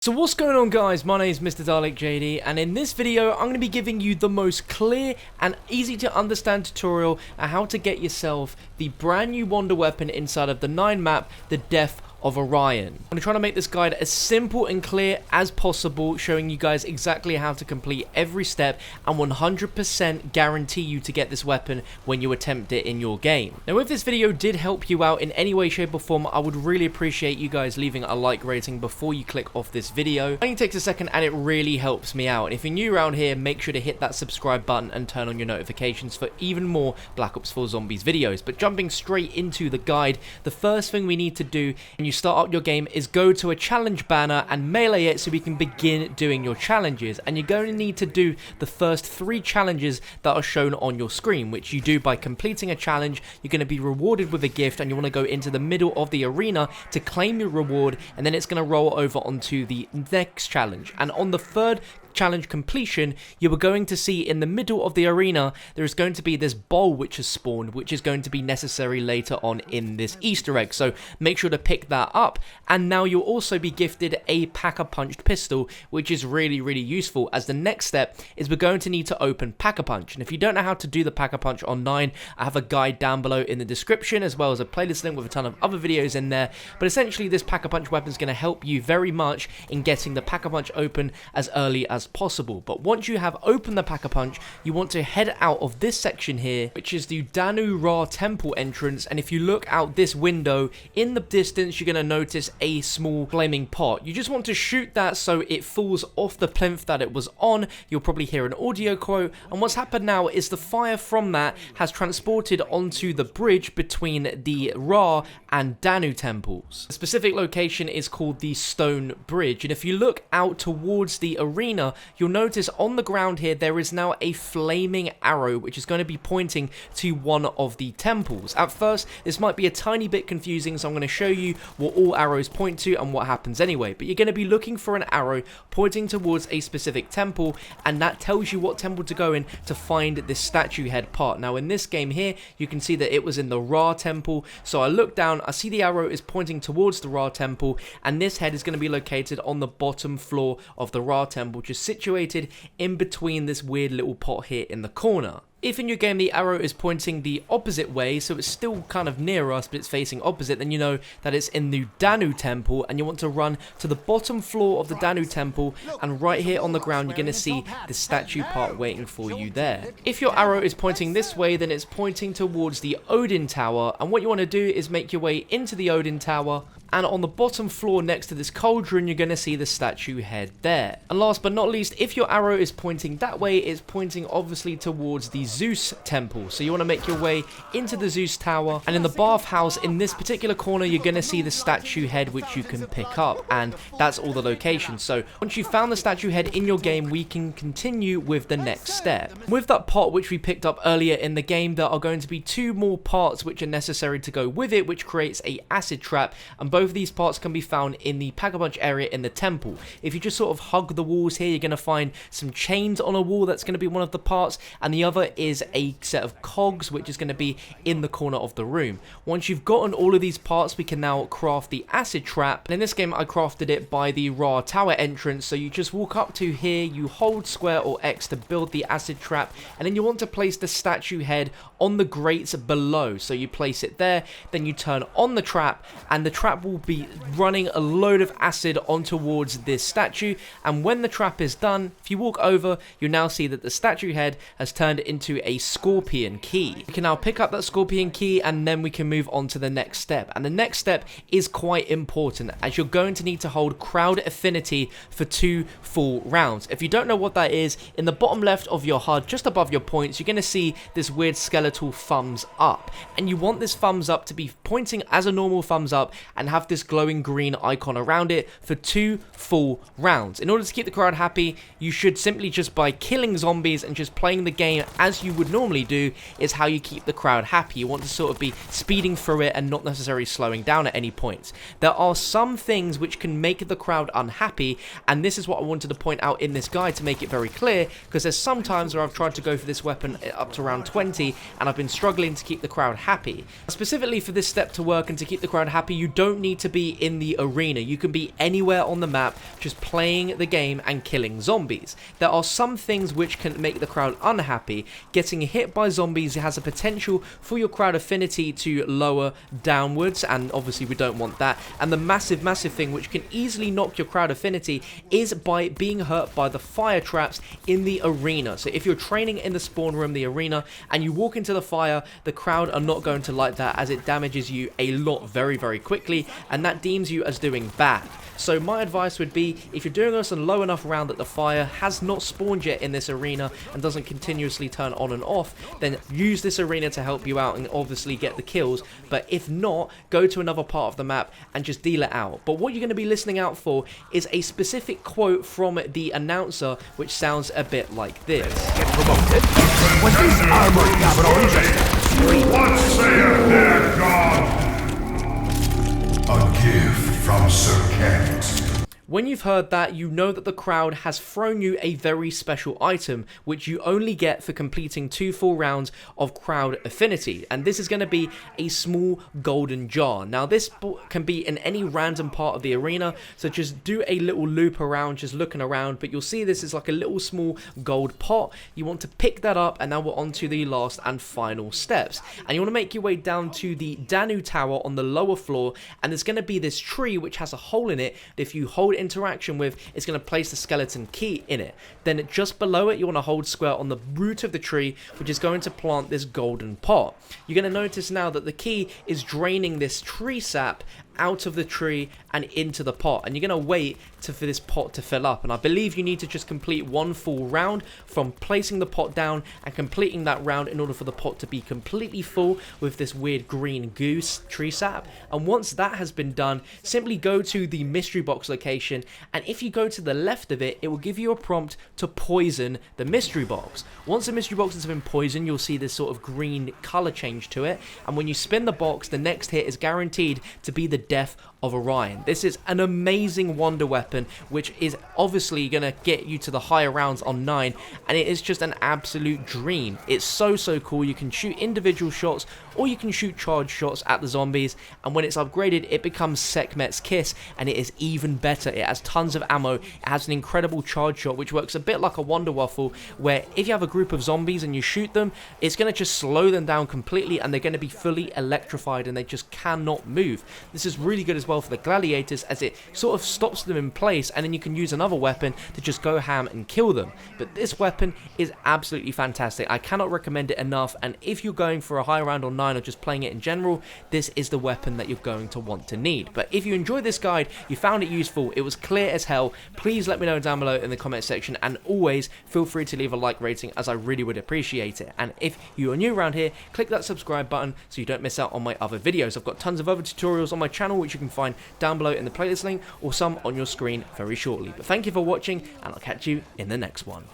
So what's going on, guys? My name is Mr. Dalek JD, and in this video I'm going to be giving you the most clear and easy to understand tutorial on how to get yourself the brand new wonder weapon inside of the 9 map, the Death of Orion. I'm trying to make this guide as simple and clear as possible, showing you guys exactly how to complete every step and 100% guarantee you to get this weapon when you attempt it in your game. Now, if this video did help you out in any way, shape or form, I would really appreciate you guys leaving a like rating before you click off this video. It only takes a second and it really helps me out. And if you're new around here, make sure to hit that subscribe button and turn on your notifications for even more Black Ops 4 Zombies videos. But jumping straight into the guide, the first thing we need to do when you start up your game is go to a challenge banner and melee it so we can begin doing your challenges. And you're going to need to do the first 3 challenges that are shown on your screen, which you do by completing a challenge. You're going to be rewarded with a gift, and you want to go into the middle of the arena to claim your reward, and then it's going to roll over onto the next challenge. And on the third challenge completion, you are going to see in the middle of the arena there is going to be this bowl which has spawned, which is going to be necessary later on in this Easter egg, so make sure to pick that up. And now you'll also be gifted a pack-a-punched pistol, which is really useful, as the next step is we're going to need to open pack-a-punch. And if you don't know how to do the pack-a-punch online, I have a guide down below in the description, as well as a playlist link with a ton of other videos in there. But essentially this pack-a-punch weapon is going to help you very much in getting the pack-a-punch open as early as possible. But once you have opened the pack-a-punch, you want to head out of this section here, which is the Danu temple entrance. And if you look out this window in the distance, you're going to notice a small flaming pot. You just want to shoot that so it falls off the plinth that it was on. You'll probably hear an audio quote, and what's happened now is the fire from that has transported onto the bridge between the Ra and Danu temples. The specific location is called the Stone Bridge, and if you look out towards the arena, you'll notice on the ground here there is now a flaming arrow which is going to be pointing to one of the temples. At first this might be a tiny bit confusing, so I'm going to show you what all arrows point to and what happens anyway. But you're going to be looking for an arrow pointing towards a specific temple, and that tells you what temple to go in to find this statue head part. Now in this game here you can see that it was in the Ra temple, so I look down, I see the arrow is pointing towards the Ra temple, and this head is going to be located on the bottom floor of the Ra temple, which is situated in between this weird little pot here in the corner. If in your game the arrow is pointing the opposite way, so it's still kind of near us but it's facing opposite, then you know that it's in the Danu temple, and you want to run to the bottom floor of the Danu temple, and right here on the ground you're going to see the statue part waiting for you there. If your arrow is pointing this way, then it's pointing towards the Odin tower, and what you want to do is make your way into the Odin tower, and on the bottom floor next to this cauldron you're going to see the statue head there. And last but not least, if your arrow is pointing that way, it's pointing obviously towards the Zeus temple, so you want to make your way into the Zeus tower, and in the bathhouse in this particular corner you're going to see the statue head which you can pick up, and that's all the locations. So once you've found the statue head in your game, we can continue with the next step. With that pot which we picked up earlier in the game, there are going to be 2 more parts which are necessary to go with it, which creates a acid trap, and both of these parts can be found in the pack-a-punch area in the temple. If you just sort of hug the walls here, you're going to find some chains on a wall, that's going to be one of the parts, and the other is a set of cogs which is going to be in the corner of the room. Once you've gotten all of these parts, we can now craft the acid trap, and in this game I crafted it by the Ra tower entrance. So you just walk up to here, you hold square or X to build the acid trap, and then you want to place the statue head on the grates below. So you place it there, then you turn on the trap, and the trap will be running a load of acid on towards this statue. And when the trap is done, if you walk over, you now see that the statue head has turned into a scorpion key. You can now pick up that scorpion key, and then we can move on to the next step. And the next step is quite important, as you're going to need to hold crowd affinity for 2 full rounds. If you don't know what that is, in the bottom left of your HUD, just above your points, you're going to see this weird skeletal thumbs up, and you want this thumbs up to be pointing as a normal thumbs up and have this glowing green icon around it for 2 full rounds. In order to keep the crowd happy, you should simply just by killing zombies and just playing the game as you would normally do is how you keep the crowd happy. You want to sort of be speeding through it and not necessarily slowing down at any points. There are some things which can make the crowd unhappy, and this is what I wanted to point out in this guide to make it very clear, because there's some times where I've tried to go for this weapon up to round 20 and I've been struggling to keep the crowd happy. Specifically for this step to work and to keep the crowd happy, you don't need need to be in the arena. You can be anywhere on the map just playing the game and killing zombies. There are some things which can make the crowd unhappy. Getting hit by zombies has a potential for your crowd affinity to lower downwards, and obviously we don't want that. And the massive thing which can easily knock your crowd affinity is by being hurt by the fire traps in the arena. So if you're training in the spawn room, the arena, and you walk into the fire, the crowd are not going to like that, as it damages you a lot very quickly, and that deems you as doing bad. So my advice would be, if you're doing this on low enough round that the fire has not spawned yet in this arena and doesn't continuously turn on and off, then use this arena to help you out and obviously get the kills. But if not, go to another part of the map and just deal it out. But what you're going to be listening out for is a specific quote from the announcer, which sounds a bit like this. Get promoted. When this armored cavalry just what saith their God? A gift from Sir Kent. When you've heard that, you know that the crowd has thrown you a very special item, which you only get for completing 2 full rounds of crowd affinity, and this is going to be a small golden jar. Now this can be in any random part of the arena, so just do a little loop around, just looking around, but you'll see this is like a little small gold pot. You want to pick that up, and now we're on to the last and final steps, and you want to make your way down to the Danu tower on the lower floor, and there's going to be this tree which has a hole in it that if you hold interaction with, it's going to place the skeleton key in it. Then just below it, you want to hold square on the root of the tree, which is going to plant this golden pot. You're going to notice now that the key is draining this tree sap out of the tree and into the pot, and you're going to wait for this pot to fill up. And I believe you need to just complete 1 full round from placing the pot down and completing that round in order for the pot to be completely full with this weird green goose tree sap. And once that has been done, simply go to the mystery box location, and if you go to the left of it, it will give you a prompt to poison the mystery box. Once the mystery box has been poisoned, you'll see this sort of green color change to it, and when you spin the box, the next hit is guaranteed to be the death of Orion. This is an amazing wonder weapon, which is obviously going to get you to the higher rounds on 9, and it is just an absolute dream. It's so cool. You can shoot individual shots, or you can shoot charge shots at the zombies, and when it's upgraded, it becomes Sekhmet's Kiss, and it is even better. It has tons of ammo. It has an incredible charge shot, which works a bit like a wonder waffle, where if you have a group of zombies and you shoot them, it's going to just slow them down completely, and they're going to be fully electrified, and they just cannot move. This is really good as well for the gladiators, as it sort of stops them in place, and then you can use another weapon to just go ham and kill them. But this weapon is absolutely fantastic. I cannot recommend it enough, and if you're going for a high round on 9 or just playing it in general, this is the weapon that you're going to want to need. But if you enjoyed this guide, you found it useful, it was clear as hell, please let me know down below in the comment section, and always feel free to leave a like rating, as I really would appreciate it. And if you are new around here, click that subscribe button so you don't miss out on my other videos. I've got tons of other tutorials on my channel which you can find down below in the playlist link, or some on your screen very shortly. But thank you for watching, and I'll catch you in the next one.